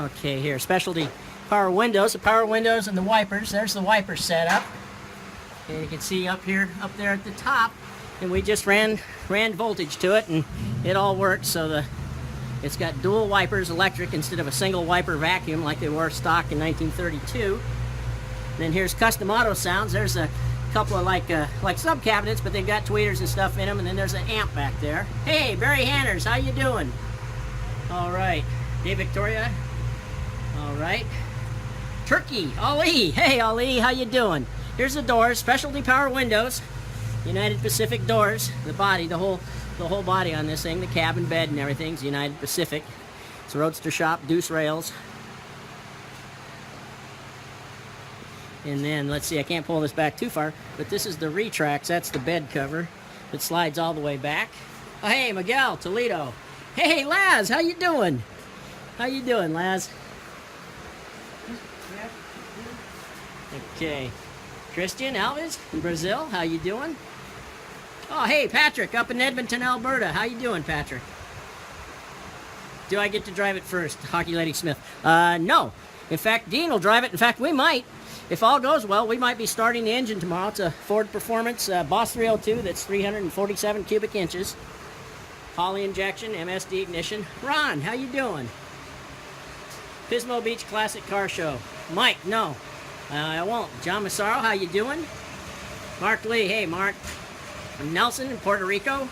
Okay, here, specialty power windows. The power windows and the wipers. There's the wiper setup. And you can see up here, up there at the top. And we just ran voltage to it, and it all works. So it's got dual wipers, electric, instead of a single wiper vacuum like they were stock in 1932. And then here's custom auto sounds. There's a couple of like sub cabinets, but they've got tweeters and stuff in them. And then there's an amp back there. Hey, Barry Hanners, how you doing? All right, Dave Victoria. All right, Turkey Ali. Hey Ali, how you doing? Here's the doors, specialty power windows, United Pacific doors. The body, the whole body on this thing, the cabin, bed, and everything's United Pacific. It's a Roadster shop, Deuce rails. And then, let's see, I can't pull this back too far, but this is the retracts. That's the bed cover. It slides all the way back. Oh, hey, Miguel, Toledo. Hey, Laz, how you doing? How you doing, Laz? Okay. Christian Alves in Brazil, how you doing? Oh, hey, Patrick, up in Edmonton, Alberta. How you doing, Patrick? Do I get to drive it first? Hockey Lady Smith. No. In fact, Dean will drive it. In fact, we might. If all goes well, we might be starting the engine tomorrow. It's a Ford Performance Boss 302 that's 347 cubic inches. Poly injection, MSD ignition. Ron, how you doing? Pismo Beach Classic Car Show. Mike, no. I won't. John Massaro, how you doing? Mark Lee, hey Mark. From Nelson in Puerto Rico.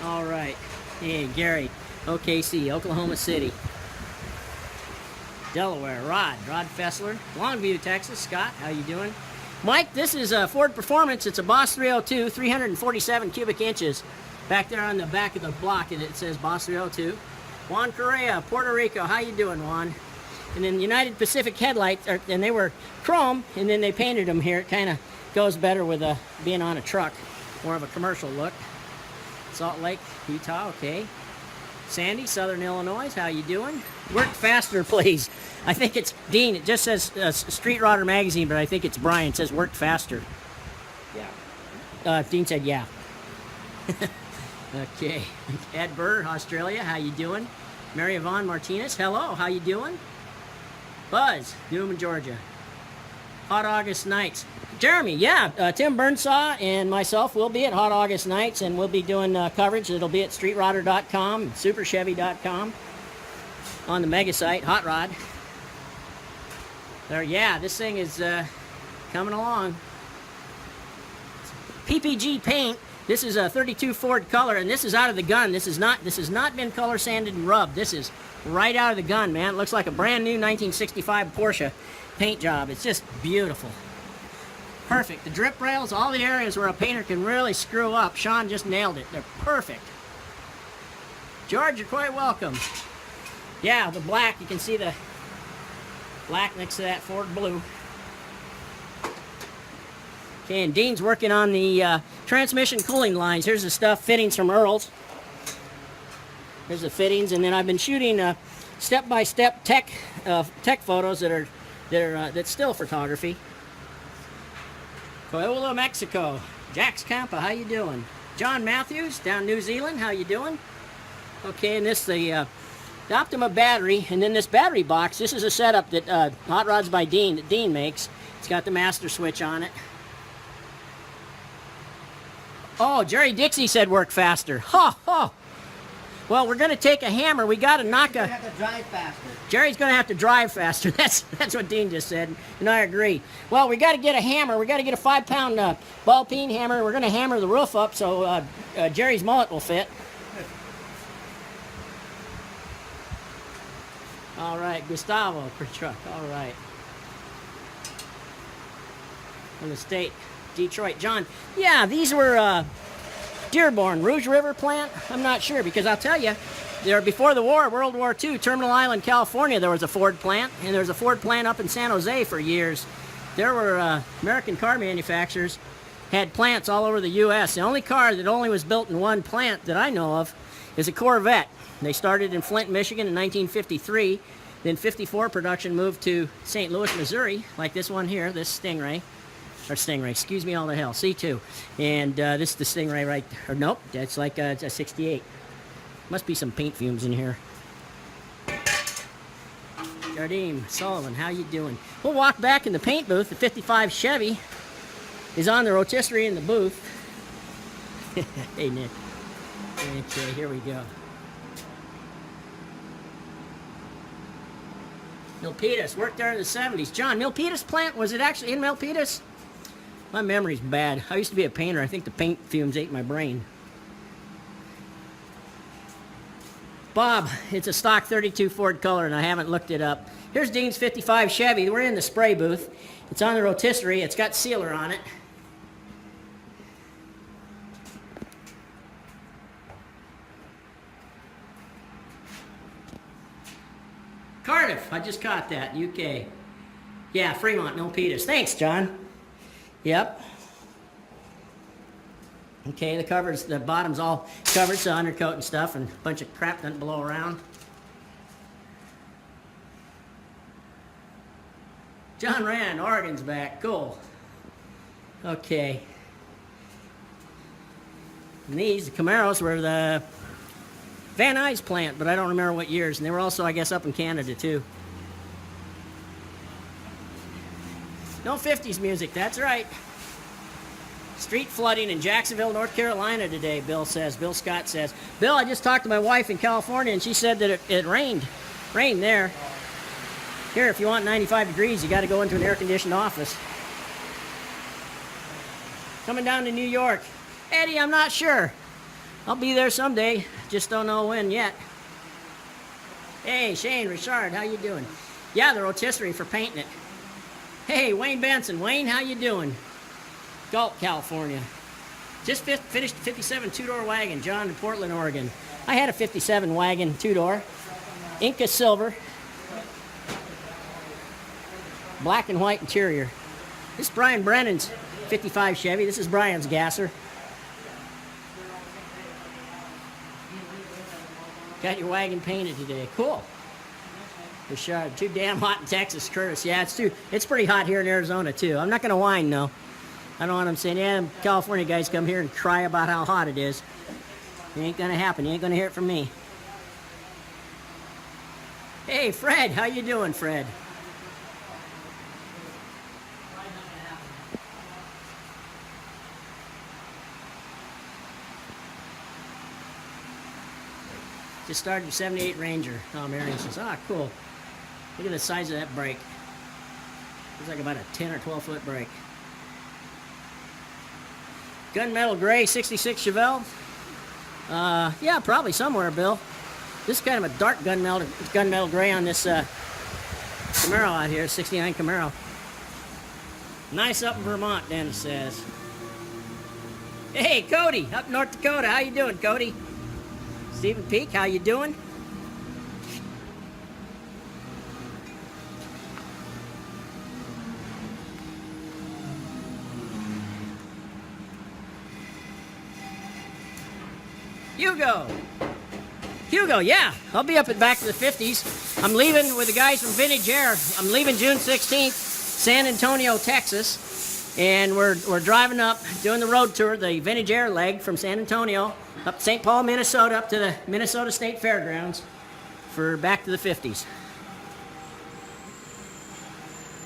All right. Hey, Gary, OKC, Oklahoma City. Delaware, Rod Fessler. Longview, Texas. Scott, how you doing? Mike, this is a Ford Performance. It's a Boss 302, 347 cubic inches. Back there on the back of the block, and it says Boss 302. Juan Correa, Puerto Rico. How you doing, Juan? And then United Pacific headlights, and they were chrome, and then they painted them here. It kind of goes better with being on a truck. More of a commercial look. Salt Lake, Utah, okay. Sandy, Southern Illinois, how you doing? Work faster, please. I think it's Dean. It just says Street Rodder Magazine, but I think it's Brian. It says work faster. Yeah. Dean said yeah. Okay. Ed Burr, Australia, how you doing? Mary Yvonne Martinez, hello, how you doing? Buzz, Newman, Georgia. Hot August Nights. Jeremy, yeah, Tim Burnsaw and myself will be at Hot August Nights, and we'll be doing coverage. It'll be at streetrodder.com, superchevy.com, on the mega site, Hot Rod. There, yeah, this thing is coming along. PPG paint. This is a 32 Ford color, and this is out of the gun. This has not been color sanded and rubbed. This is right out of the gun, man. It looks like a brand new 1965 Porsche paint job. It's just beautiful. Perfect. The drip rails, all the areas where a painter can really screw up. Sean just nailed it. They're perfect. George, you're quite welcome. Yeah, the black, you can see the black next to that Ford blue. Okay, and Dean's working on the transmission cooling lines. Here's the stuff, fittings from Earl's. Here's the fittings, and then I've been shooting step-by-step tech photos that's still photography. Coahuila, Mexico. Jax Campa, how you doing? John Matthews, down New Zealand, how you doing? Okay, and this the Optima battery, and then this battery box. This is a setup that Hot Rods by Dean that Dean makes. It's got the master switch on it. Oh, Jerry Dixie said work faster. Ha ha. Well, we're going to take a hammer. We got to knock a... You're going to have to drive faster. Jerry's going to have to drive faster. That's what Dean just said, and I agree. Well, we got to get a hammer. We got to get a 5-pound ball peen hammer. We're going to hammer the roof up so Jerry's mullet will fit. All right, Gustavo for truck. All right. From the state, Detroit. John, yeah, these were... Dearborn, Rouge River plant? I'm not sure, because I'll tell you, there before the war, World War II, Terminal Island, California, there was a Ford plant, and there was a Ford plant up in San Jose for years. There were American car manufacturers had plants all over the U.S. The only car that only was built in one plant that I know of is a Corvette. They started in Flint, Michigan in 1953. Then 54 production moved to St. Louis, Missouri, like this one here, this Stingray. Or Stingray, excuse me all the hell, C2. And this is the Stingray right there. Or nope, that's like a 68. Must be some paint fumes in here. Jardim Sullivan, how you doing? We'll walk back in the paint booth. The 55 Chevy is on the rotisserie in the booth. Hey, Nick. Okay, here we go. Milpitas, worked there in the 70s. John, Milpitas plant, was it actually in Milpitas? My memory's bad. I used to be a painter. I think the paint fumes ate my brain. Bob, it's a stock 32 Ford color, and I haven't looked it up. Here's Dean's 55 Chevy. We're in the spray booth. It's on the rotisserie. It's got sealer on it. Cardiff, I just caught that, UK. Yeah, Fremont, Milpitas. Thanks, John. Yep. Okay, the covers, the bottom's all covered, so undercoat and stuff, and a bunch of crap doesn't blow around. John Rand, Oregon's back. Cool. Okay. And these, the Camaros, were the Van Nuys plant, but I don't remember what years. And they were also, I guess, up in Canada, too. No 50s music, that's right. Street flooding in Jacksonville, North Carolina today, Bill says. Bill Scott says. Bill, I just talked to my wife in California, and she said that it rained. Rained there. Here, if you want 95 degrees, you got to go into an air-conditioned office. Coming down to New York. Eddie, I'm not sure. I'll be there someday. Just don't know when yet. Hey, Shane, Richard, how you doing? Yeah, the rotisserie for painting it. Hey, Wayne Benson. Wayne, how you doing? Gulf, California. Just finished the 57 two-door wagon, John, in Portland, Oregon. I had a 57 wagon, two-door. Inca silver. Black and white interior. This is Brian Brennan's 55 Chevy. This is Brian's gasser. Got your wagon painted today. Cool. Richard, too damn hot in Texas, Curtis. Yeah, it's pretty hot here in Arizona, too. I'm not going to whine, though. I know what I'm saying. Yeah, California guys come here and cry about how hot it is. It ain't going to happen. You ain't going to hear it from me. Hey, Fred. How you doing, Fred? Just started your 78 Ranger. Oh, Marion says, ah, cool. Look at the size of that brake. Looks like about a 10 or 12 foot brake. Gunmetal gray 66 Chevelle. Yeah, probably somewhere, Bill. This is kind of a dark gunmetal gray on this Camaro out here, 69 Camaro. Nice up in Vermont, Dennis says. Hey, Cody, up in North Dakota. How you doing, Cody? Stephen Peak, how you doing? Hugo, yeah. I'll be up at Back to the 50s. I'm leaving with the guys from Vintage Air. I'm leaving June 16th, San Antonio, Texas. And we're driving up, doing the road tour, the Vintage Air leg from San Antonio, up to St. Paul, Minnesota, up to the Minnesota State Fairgrounds for Back to the 50s.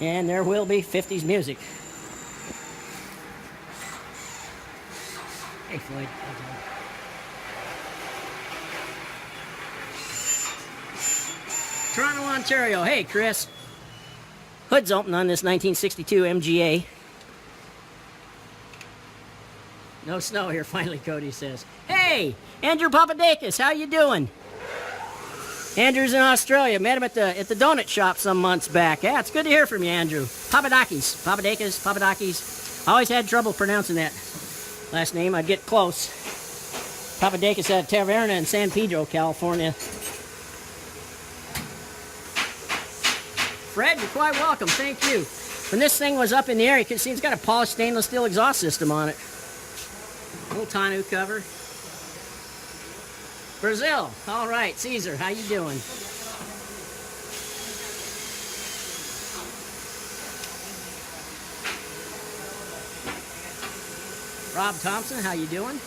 And there will be 50s music. Hey, Floyd. Toronto, Ontario. Hey, Chris. Hood's open on this 1962 MGA. No snow here, finally, Cody says. Hey, Andrew Papadakis, how you doing? Andrew's in Australia. Met him at the donut shop some months back. Yeah, it's good to hear from you, Andrew. Papadakis. I always had trouble pronouncing that last name. I'd get close. Papadakis at Taverna in San Pedro, California. Fred, you're quite welcome. Thank you. When this thing was up in the air, you can see it's got a polished stainless steel exhaust system on it. Little tonneau cover. Brazil. All right. Caesar, how you doing? Rob Thompson, how you doing?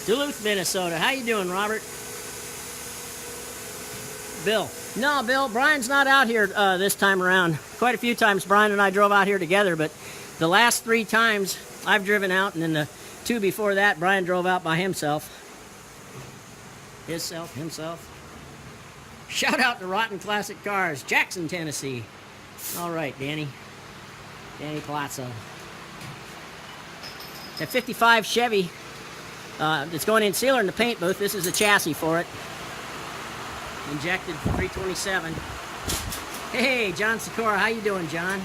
Duluth, Minnesota. How you doing, Robert? Bill. No, Bill, Brian's not out here this time around. Quite a few times Brian and I drove out here together, but the last 3 times I've driven out, and then the 2 before that, Brian drove out by himself. Himself. Shout out to Rotten Classic Cars, Jackson, Tennessee. All right, Danny Palazzo. That 55 Chevy that's going in sealer in the paint booth. This is the chassis for it. Injected 327. Hey, John Sikora, how you doing, John?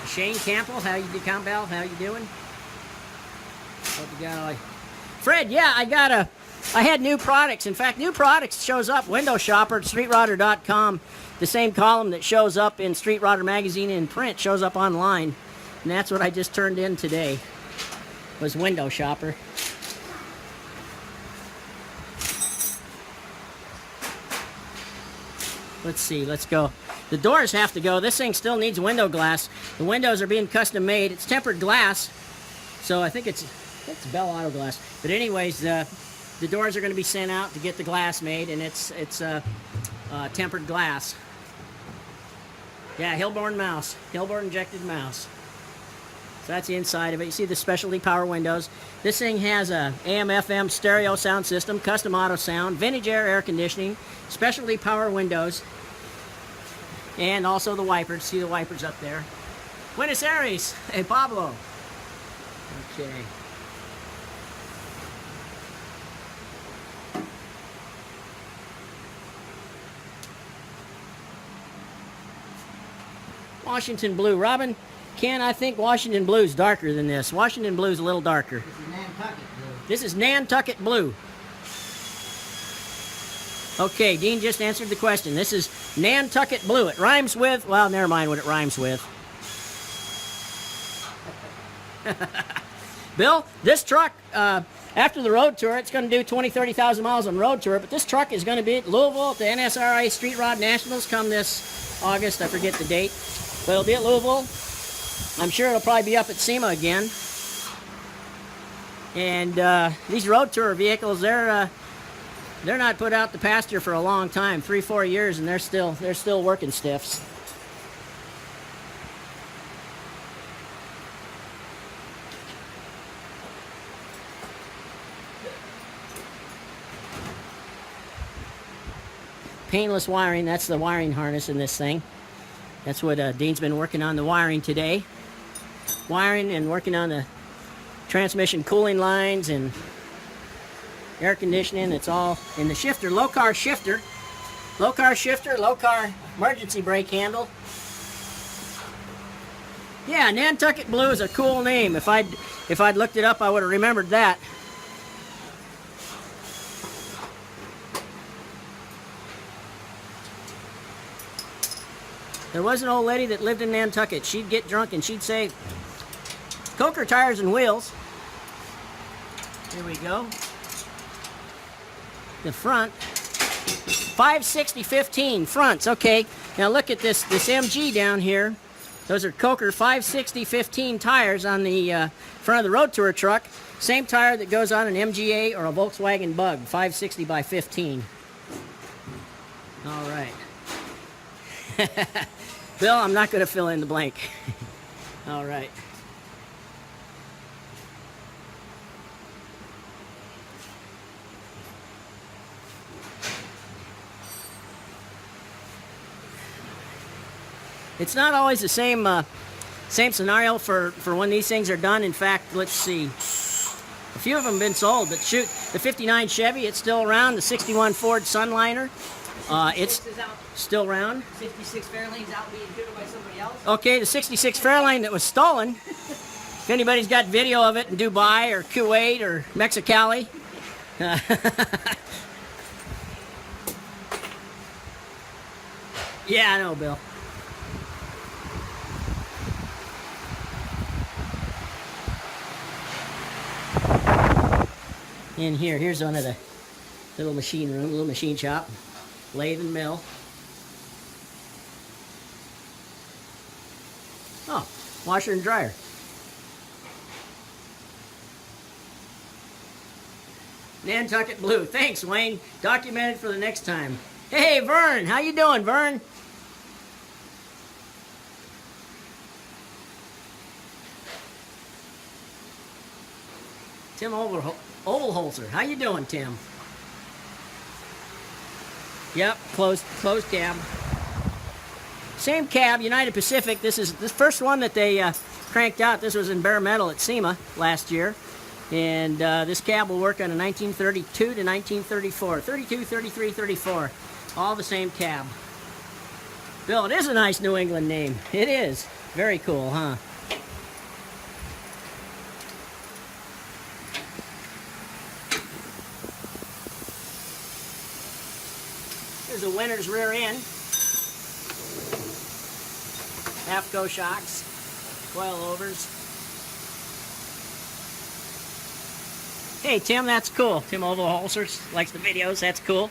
Shane Campbell, how you doing? What you got? Fred, yeah, I had new products. In fact, new products shows up Window Shopper at StreetRodder.com. The same column that shows up in Street Rodder magazine in print shows up online, and that's what I just turned in today. Was Window Shopper. Let's see, let's go. The doors have to go. This thing still needs window glass. The windows are being custom made. It's tempered glass, so I think it's Bell Auto Glass. But anyways, the doors are going to be sent out to get the glass made, and it's tempered glass. Yeah, Hilborn mouse, Hilborn injected mouse. So that's the inside of it. You see the specialty power windows. This thing has a AM/FM stereo sound system, custom auto sound, vintage air conditioning, specialty power windows, and also the wipers. See the wipers up there. Buenos Aires. Hey, Pablo. Okay. Washington blue. Robin, Ken, I think Washington blue is darker than this. Washington blue is a little darker. This is Nantucket blue. Okay, Dean just answered the question. This is Nantucket blue. It rhymes with, well, never mind what it rhymes with. Bill, this truck, after the road tour, it's going to do 20, 30,000 miles on road tour, but this truck is going to be at Louisville at the NSRA Street Rod Nationals come this August. I forget the date. But it'll be at Louisville. I'm sure it'll probably be up at SEMA again. And these road tour vehicles, they're not put out to pasture for a long time, 3-4 years, and they're still working stiffs. Painless wiring, that's the wiring harness in this thing. That's what Dean's been working on, the wiring today. Wiring and working on the transmission cooling lines and air conditioning. It's all in the shifter, low car shifter, low car emergency brake handle. Yeah, Nantucket blue is a cool name. If I'd looked it up, I would have remembered that. There was an old lady that lived in Nantucket. She'd get drunk and she'd say, Coker tires and wheels. Here we go. The front, 560/15 fronts. Okay, now look at this MG down here. Those are Coker 560/15 tires on the front of the road tour truck. Same tire that goes on an MGA or a Volkswagen Bug, 560/15. All right. Bill, I'm not going to fill in the blank. All right. It's not always the same scenario for when these things are done. In fact, let's see. A few of them have been sold, but shoot, the 59 Chevy, it's still around. The 61 Ford Sunliner, it's still around. 66 Fairlane's out being driven by somebody else. Okay, the 66 Fairlane that was stolen. If anybody's got video of it in Dubai or Kuwait or Mexicali. Yeah, I know, Bill. In here, here's one of the little machine room, little machine shop, lathe and mill. Oh, washer and dryer. Nantucket Blue. Thanks, Wayne. Documented for the next time. Hey, Vern. How you doing, Vern? Tim Ovalholzer. How you doing, Tim? Yep, closed cab. Same cab, United Pacific. This is the first one that they cranked out. This was in bare metal at SEMA last year. And this cab will work on a 1932 to 1934. 32, 33, 34. All the same cab. Bill, it is a nice New England name. It is. Very cool, huh? There's a winner's rear end. AFCO shocks. Coilovers. Hey, Tim, that's cool. Tim Ovalholzer likes the videos. That's cool.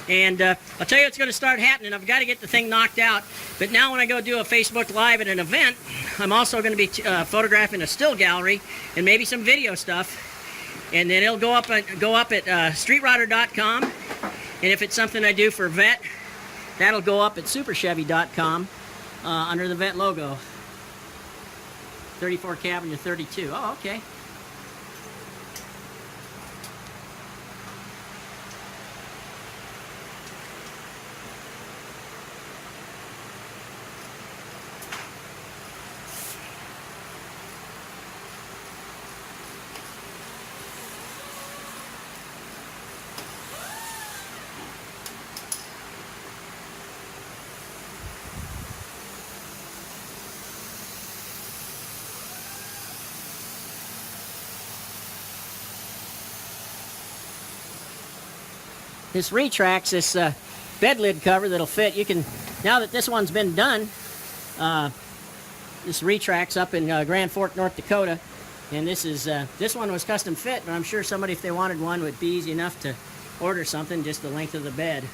And I'll tell you what's going to start happening. I've got to get the thing knocked out. But now when I go do a Facebook Live at an event, I'm also going to be photographing a still gallery and maybe some video stuff. And then it'll go up at streetrodder.com. And if it's something I do for Vet, that'll go up at superchevy.com under the Vet logo. 34 cab and your 32. Oh, okay. This Retrax, this bed lid cover that'll fit, you can, now that this one's been done, this Retrax up in Grand Fork, North Dakota, and this one was custom fit, and I'm sure somebody, if they wanted one, would be easy enough to order something, just the length of the bed.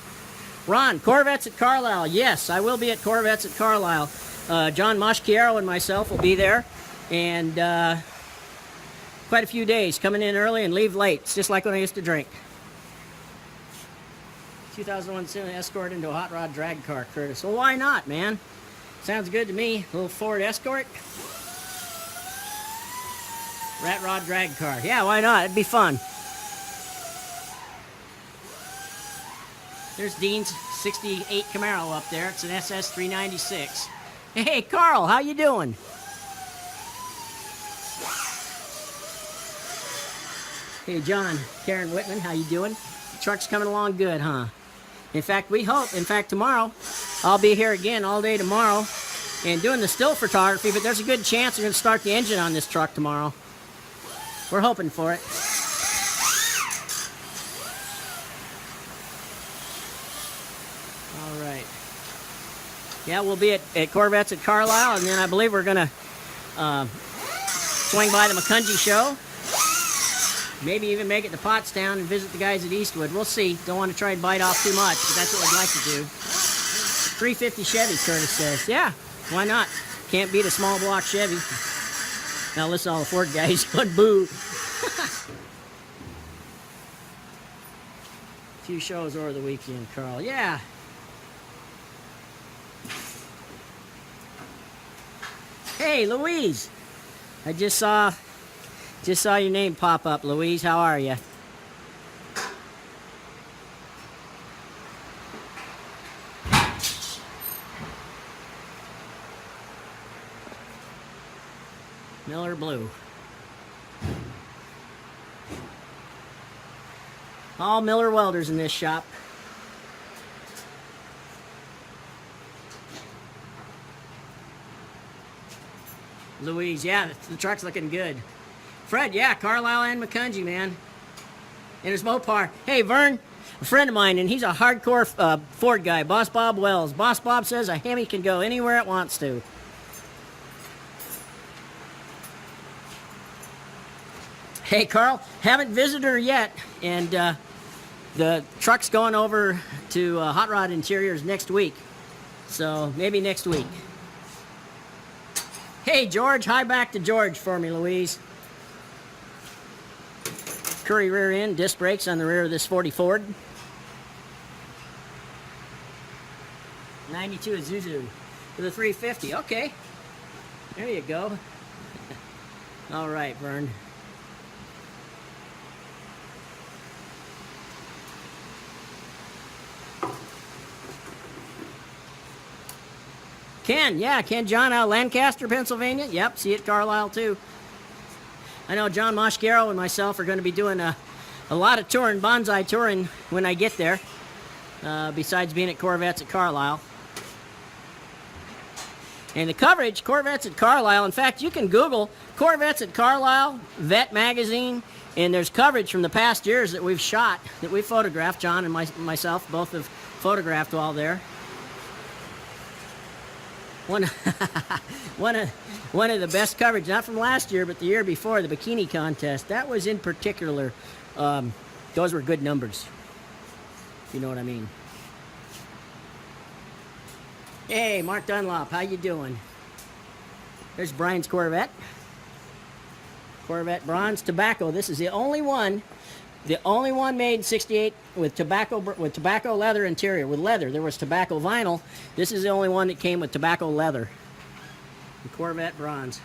Ron, Corvettes at Carlisle. Yes, I will be at Corvettes at Carlisle. John Moschchiaro and myself will be there, and quite a few days, coming in early and leave late. It's just like when I used to drink. 2001 Santa Escort into a hot rod drag car, Curtis. Well, why not, man? Sounds good to me. A little Ford Escort. Rat rod drag car. Yeah, why not? It'd be fun. There's Dean's 68 Camaro up there. It's an SS 396. Hey, Carl, how you doing? Hey, John, Karen Whitman, how you doing? The truck's coming along good, huh? In fact, we hope, tomorrow, I'll be here again all day tomorrow and doing the still photography, but there's a good chance we're going to start the engine on this truck tomorrow. We're hoping for it. All right. Yeah, we'll be at Corvettes at Carlisle, and then I believe we're going to swing by the McCungie show. Maybe even make it to Pottstown and visit the guys at Eastwood. We'll see. Don't want to try and bite off too much, but that's what we'd like to do. 350 Chevy, Curtis says. Yeah, why not? Can't beat a small block Chevy. Now listen to all the Ford guys going boo. Few shows over the weekend, Carl. Yeah. Hey, Louise. I just saw your name pop up, Louise. How are you? Miller Blue. All Miller welders in this shop. Louise, yeah, the truck's looking good. Fred, yeah, Carlisle and McCungie, man. And there's Mopar. Hey, Vern, a friend of mine, and he's a hardcore Ford guy, Boss Bob Wells. Boss Bob says a Hemi can go anywhere it wants to. Hey, Carl, haven't visited her yet, and the truck's going over to Hot Rod Interiors next week. So, maybe next week. Hey, George, hi back to George for me, Louise. Curry rear end, disc brakes on the rear of this 40 Ford. 92 Isuzu with a 350. Okay, there you go. All right, Vern. Ken, yeah, Ken John out of Lancaster, Pennsylvania. Yep, see it Carlisle too. I know John Moschero and myself are going to be doing a lot of touring, bonsai touring when I get there, besides being at Corvettes at Carlisle. And the coverage, Corvettes at Carlisle, in fact, you can Google Corvettes at Carlisle, Vet Magazine, and there's coverage from the past years that we've shot, that we've photographed. John and myself both have photographed while there. One of the best coverage, not from last year, but the year before, the bikini contest. That was in particular, those were good numbers, if you know what I mean. Hey, Mark Dunlop, how you doing? There's Brian's Corvette. Corvette Bronze Tobacco. This is the only one made in '68 with tobacco leather interior, with leather. There was tobacco vinyl. This is the only one that came with tobacco leather. The Corvette Bronze.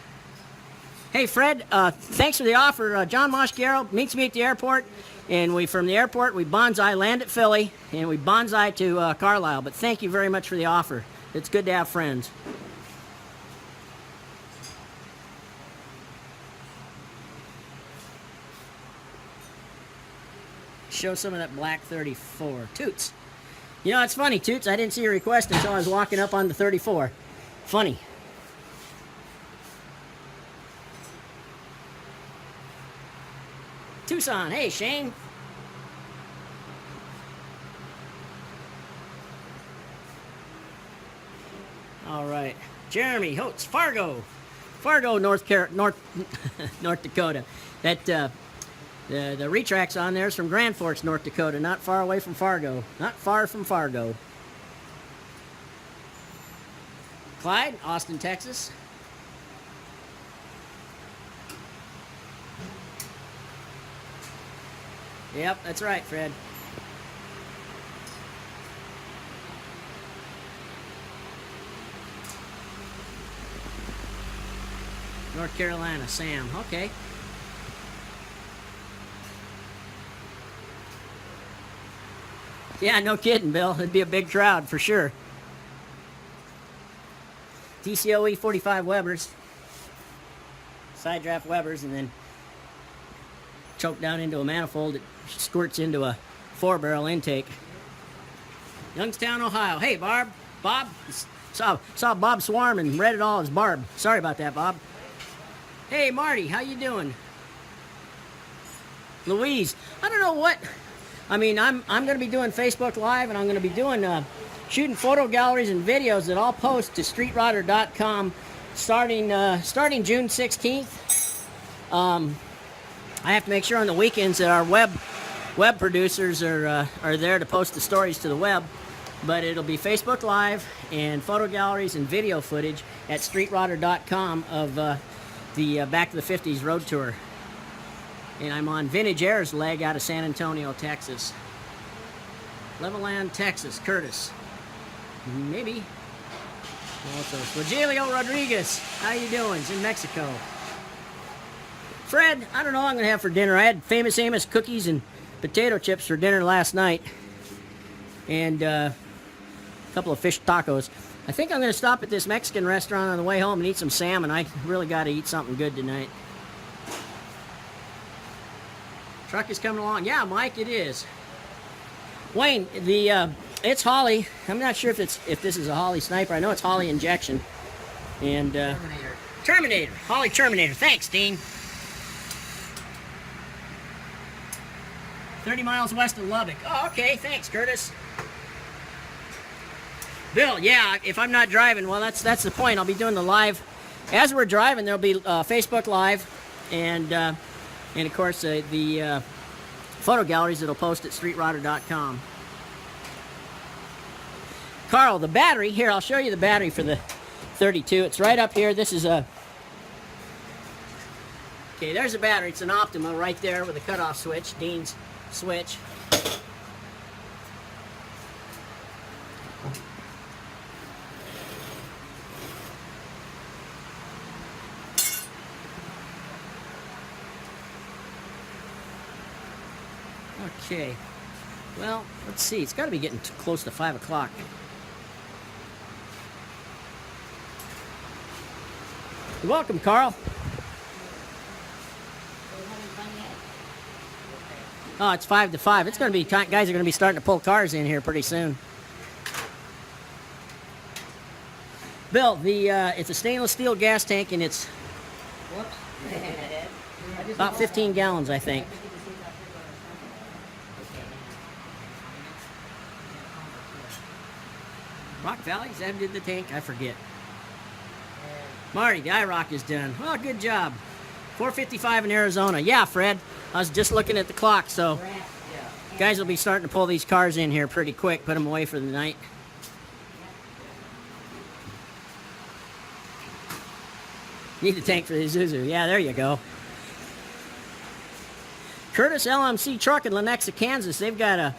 Hey, Fred, thanks for the offer. John Moschero meets me at the airport, and from the airport, we bonsai, land at Philly, and we bonsai to Carlisle. But thank you very much for the offer. It's good to have friends. Show some of that black 34. Toots. You know, it's funny, Toots. I didn't see your request until I was walking up on the 34. Funny. Tucson. Hey, Shane. All right. Jeremy Holtz, Fargo, North Dakota. That the retracts on there is from Grand Forks, North Dakota, not far away from Fargo. Not far from Fargo. Clyde, Austin, Texas. Yep, that's right, Fred. North Carolina, Sam. Okay. Yeah, no kidding, Bill. It'd be a big crowd for sure. TCOE 45 Webers. Side draft Webers, and then choke down into a manifold that squirts into a 4-barrel intake. Youngstown, Ohio. Hey, Bob. Saw Bob Swarm and read it all as Barb. Sorry about that, Bob. Hey, Marty, how you doing? Louise, I don't know what. I mean, I'm going to be doing Facebook Live, and I'm going to be doing shooting photo galleries and videos that I'll post to streetrodder.com starting June 16th. I have to make sure on the weekends that our web producers are there to post the stories to the web. But it'll be Facebook Live and photo galleries and video footage at streetrodder.com of the Back to the 50s road tour. And I'm on Vintage Air's leg out of San Antonio, Texas. Levelland, Texas. Curtis. Maybe. Rogelio Rodriguez. How you doing? He's in Mexico. Fred, I don't know what I'm going to have for dinner. I had Famous Amos cookies and potato chips for dinner last night. And a couple of fish tacos. I think I'm going to stop at this Mexican restaurant on the way home and eat some salmon. I really got to eat something good tonight. Truck is coming along. Yeah, Mike, it is. Wayne, it's Holley. I'm not sure if this is a Holley Sniper. I know it's Holley Injection. And Terminator. Holley Terminator. Thanks, Dean. 30 miles west of Lubbock. Oh, okay. Thanks, Curtis. Bill, yeah, if I'm not driving, well, that's the point. I'll be doing the live. As we're driving, there'll be Facebook Live and of course, the photo galleries that'll post at streetrodder.com. Carl, the battery. Here, I'll show you the battery for the 32. It's right up here. This is a Okay, there's the battery. It's an Optima right there with a cutoff switch, Dean's switch. Okay, well, let's see. It's got to be getting close to 5 o'clock. You're welcome, Carl. Oh, it's 5 to 5. It's going to be time. Guys are going to be starting to pull cars in here pretty soon. Bill, it's a stainless steel gas tank, and it's about 15 gallons, I think. Rock Valley's emptied the tank? I forget. Marty, the IROC is done. Well, good job. 4:55 in Arizona. Yeah, Fred. I was just looking at the clock, so guys will be starting to pull these cars in here pretty quick, put them away for the night. Need the tank for the Isuzu. Yeah, there you go. Curtis LMC Truck in Lenexa, Kansas. They've got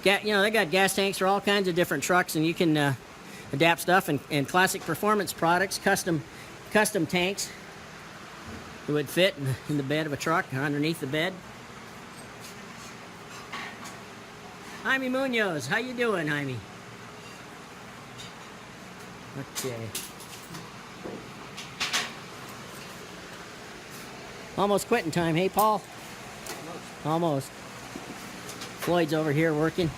they got gas tanks for all kinds of different trucks, and you can adapt stuff and classic performance products, custom tanks. It would fit in the bed of a truck or underneath the bed. Jaime Munoz, how you doing, Jaime? Okay. Almost quitting time, hey Paul? Almost. Floyd's over here working.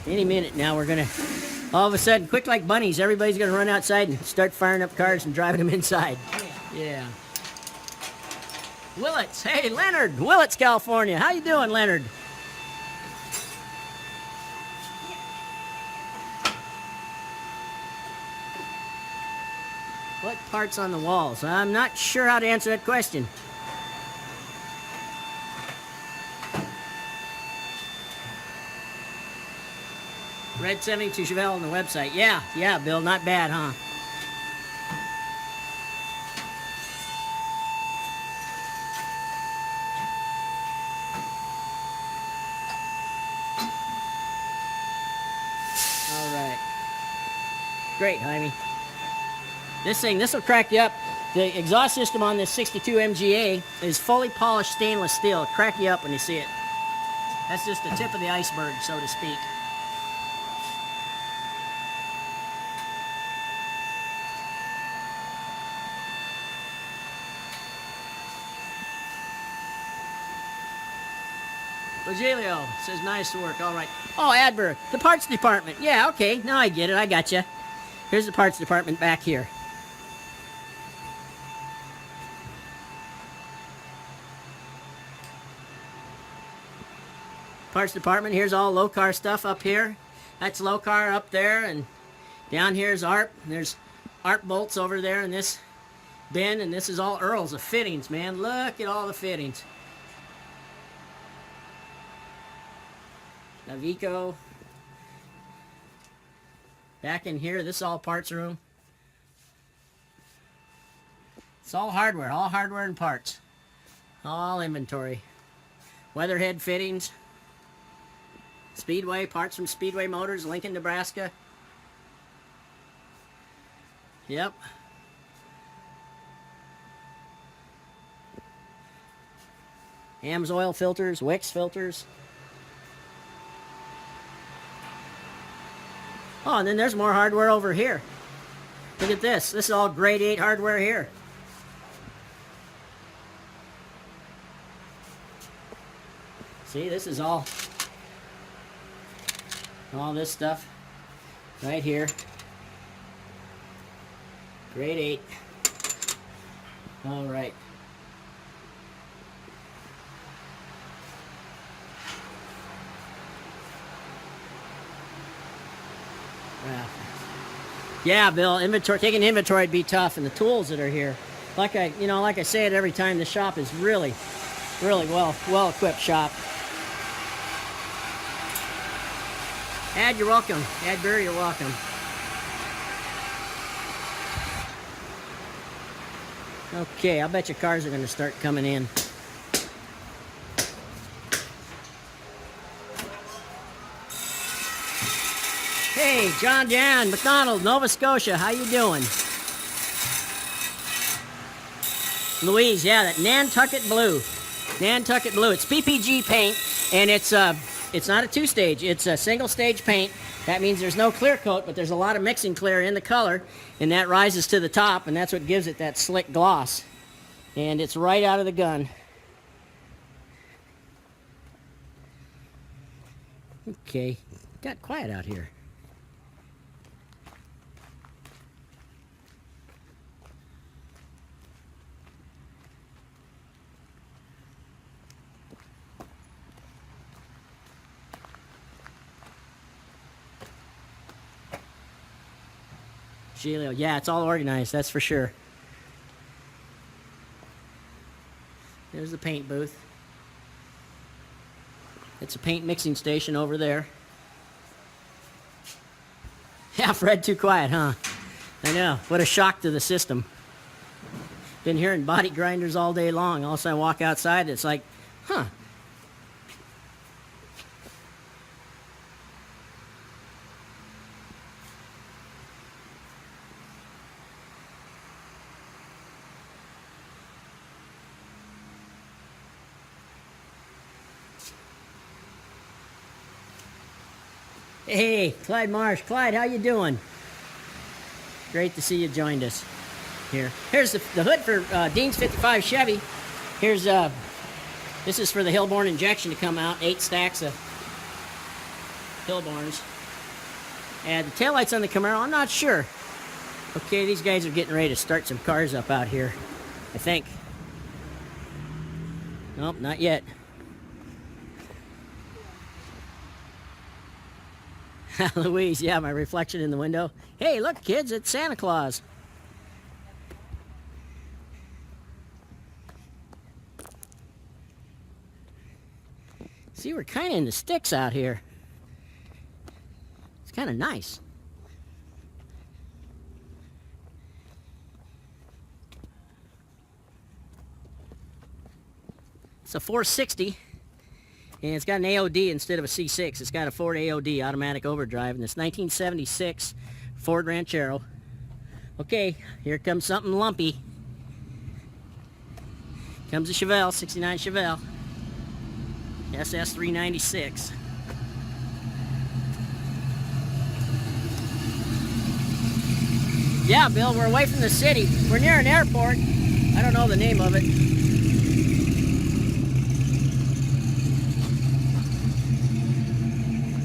Any minute now we're gonna, all of a sudden, quick like bunnies, everybody's gonna run outside and start firing up cars and driving them inside. Yeah. Willits, hey Leonard, Willits, California. How you doing, Leonard? What parts on the walls? I'm not sure how to answer that question. Red 72 Chevelle on the website. Yeah, Bill, not bad, huh? All right. Great, Jaime. This will crack you up. The exhaust system on this 62 MGA is fully polished stainless steel. It'll crack you up when you see it. That's just the tip of the iceberg, so to speak. Virgilio says nice work. All right. Oh, Adver, the parts department. Yeah, okay. Now I get it. I got you. Here's the parts department back here. Parts department. Here's all low car stuff up here. That's low car up there, and down here's ARP. There's ARP bolts over there in this bin, and this is all Earls of fittings, man. Look at all the fittings. Navico. Back in here, this is all parts room. It's all hardware and parts. All inventory. Weatherhead fittings. Speedway, parts from Speedway Motors, Lincoln, Nebraska. Yep. AMSOIL filters, Wix filters. Oh, and then there's more hardware over here. Look at this. This is all grade 8 hardware here. See, this is all this stuff right here. Grade 8. All right. Yeah, Bill, taking inventory would be tough, and the tools that are here. Like I say it every time, the shop is really well equipped shop. Ad, you're welcome. Ad Berry, you're welcome. Okay, I'll bet you cars are going to start coming in. Hey, John Jan McDonald, Nova Scotia. How you doing? Louise, yeah, that Nantucket Blue. Nantucket Blue. It's PPG paint, and it's not a two-stage. It's a single-stage paint. That means there's no clear coat, but there's a lot of mixing clear in the color, and that rises to the top, and that's what gives it that slick gloss. And it's right out of the gun. Okay, got quiet out here. Gilio, yeah, it's all organized, that's for sure. There's the paint booth. It's a paint mixing station over there. Yeah, Fred, too quiet, huh? I know, what a shock to the system. Been hearing body grinders all day long. All of a sudden I walk outside, it's like, huh. Hey, Clyde Marsh. Clyde, how you doing? Great to see you joined us here. Here's the hood for Dean's 55 Chevy. Here's this is for the Hillborn injection to come out. 8 stacks of Hillborns. And the taillights on the Camaro, I'm not sure. Okay, these guys are getting ready to start some cars up out here, I think. Nope, not yet. Louise, yeah, my reflection in the window. Hey, look, kids, it's Santa Claus. See, we're kind of in the sticks out here. It's kind of nice. It's a 460. And it's got an AOD instead of a C6. It's got a Ford AOD, automatic overdrive, and it's 1976 Ford Ranchero. Okay, here comes something lumpy. Comes a Chevelle, 69 Chevelle. SS 396. Yeah, Bill, we're away from the city. We're near an airport. I don't know the name of it.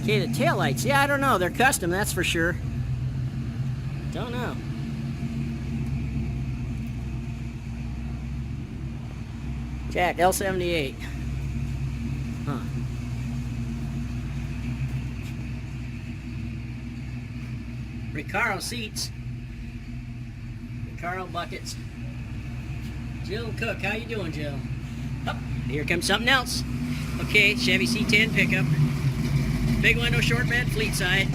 Okay, the taillights. Yeah, I don't know. They're custom, that's for sure. Don't know. Jack, L78. Huh. Recaro seats. Recaro buckets. Jill Cook, how you doing, Jill? Oh, here comes something else. Okay, Chevy C10 pickup. Big window, short bed, fleet side.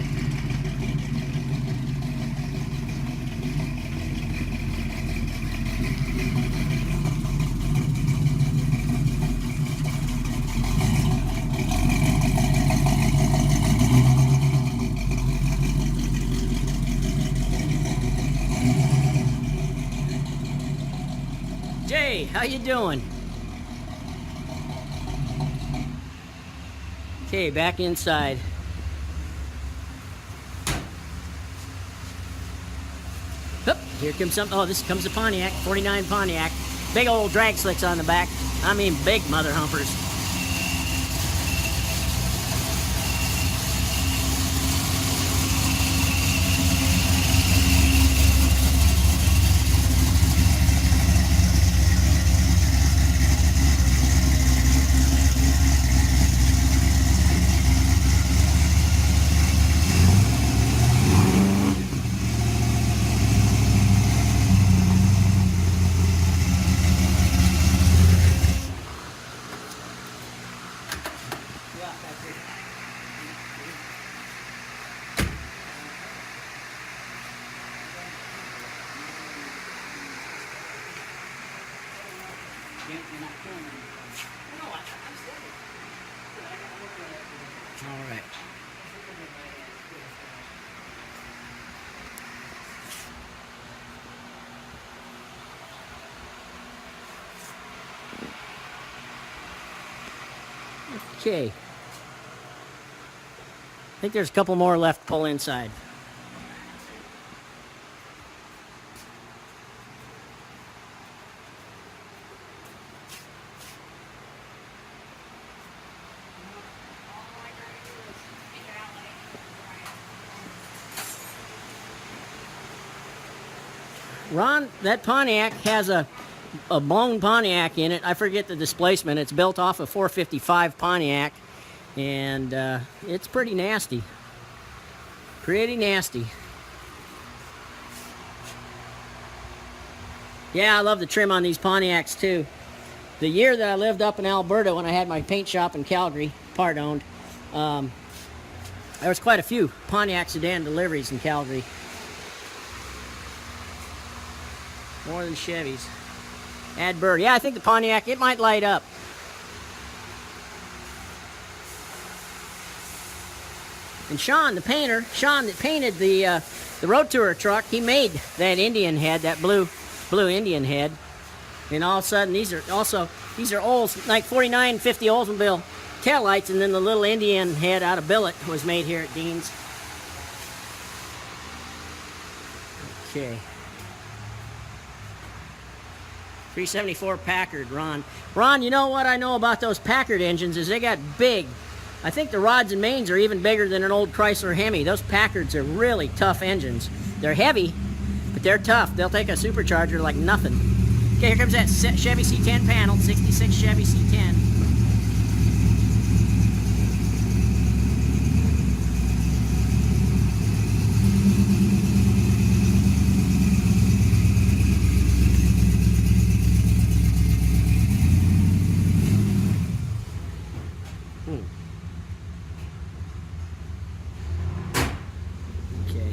Jay, how you doing? Okay, back inside. Oop, here comes something. Oh, this comes a Pontiac, 49 Pontiac. Big old drag slicks on the back. I mean, big mother humpers. All right. Okay. I think there's a couple more left to pull inside. Ron, that Pontiac has a blown Pontiac in it. I forget the displacement. It's built off a 455 Pontiac, and it's pretty nasty. Pretty nasty. Yeah, I love the trim on these Pontiacs too. The year that I lived up in Alberta when I had my paint shop in Calgary, part owned, there was quite a few Pontiac sedan deliveries in Calgary. More than Chevys. Add bird. Yeah, I think the Pontiac, it might light up. And Sean, the painter, Sean that painted the Road Tour truck, he made that Indian head, that blue Indian head. And all of a sudden, these are Olds, like 49, 50 Oldsmobile taillights, and then the little Indian head out of billet was made here at Dean's. Okay. 374 Packard, Ron. Ron, you know what I know about those Packard engines is they got big. I think the rods and mains are even bigger than an old Chrysler Hemi. Those Packards are really tough engines. They're heavy, but they're tough. They'll take a supercharger like nothing. Okay, here comes that Chevy C10 panel, 66 Chevy C10. Okay.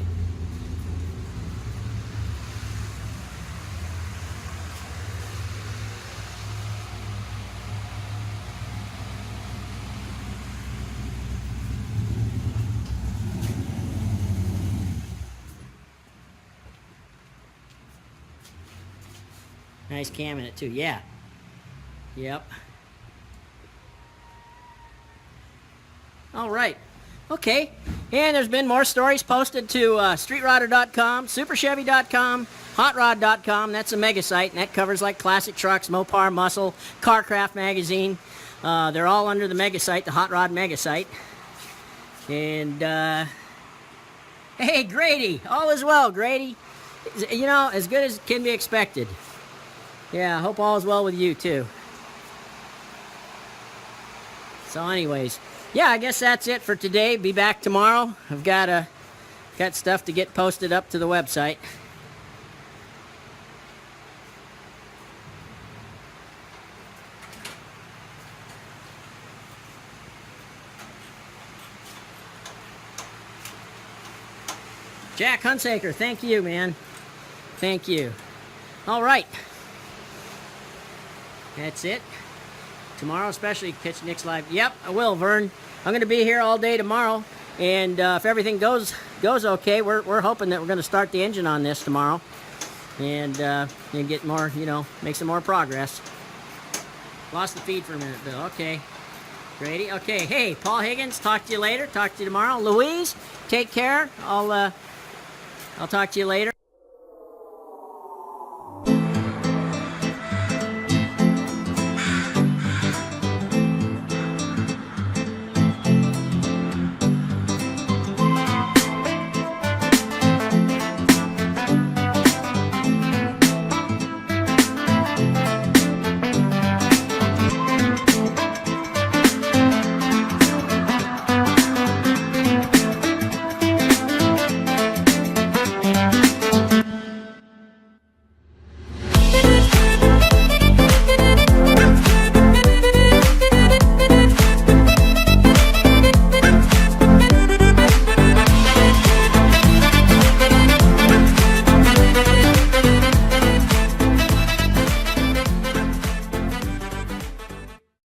Nice cam in it too, yeah. Yep. All right. Okay. And there's been more stories posted to streetrodder.com, superchevy.com, hotrod.com. That's a mega site, and that covers like classic trucks, Mopar, Muscle, Carcraft magazine. They're all under the mega site, the Hot Rod mega site. And hey, Grady, all is well, Grady. You know, as good as can be expected. Yeah, I hope all is well with you too. So anyways, yeah, I guess that's it for today. Be back tomorrow. I've got stuff to get posted up to the website. Jack Hunsaker, thank you, man. Thank you. All right. That's it. Tomorrow, especially catch Nick's live. Yep, I will, Vern. I'm going to be here all day tomorrow, and if everything goes okay, we're hoping that we're going to start the engine on this tomorrow, and get more, make some more progress. Lost the feed for a minute, Bill. Okay, Grady. Okay, hey, Paul Higgins. Talk to you later. Talk to you tomorrow. Louise, take care. I'll talk to you later.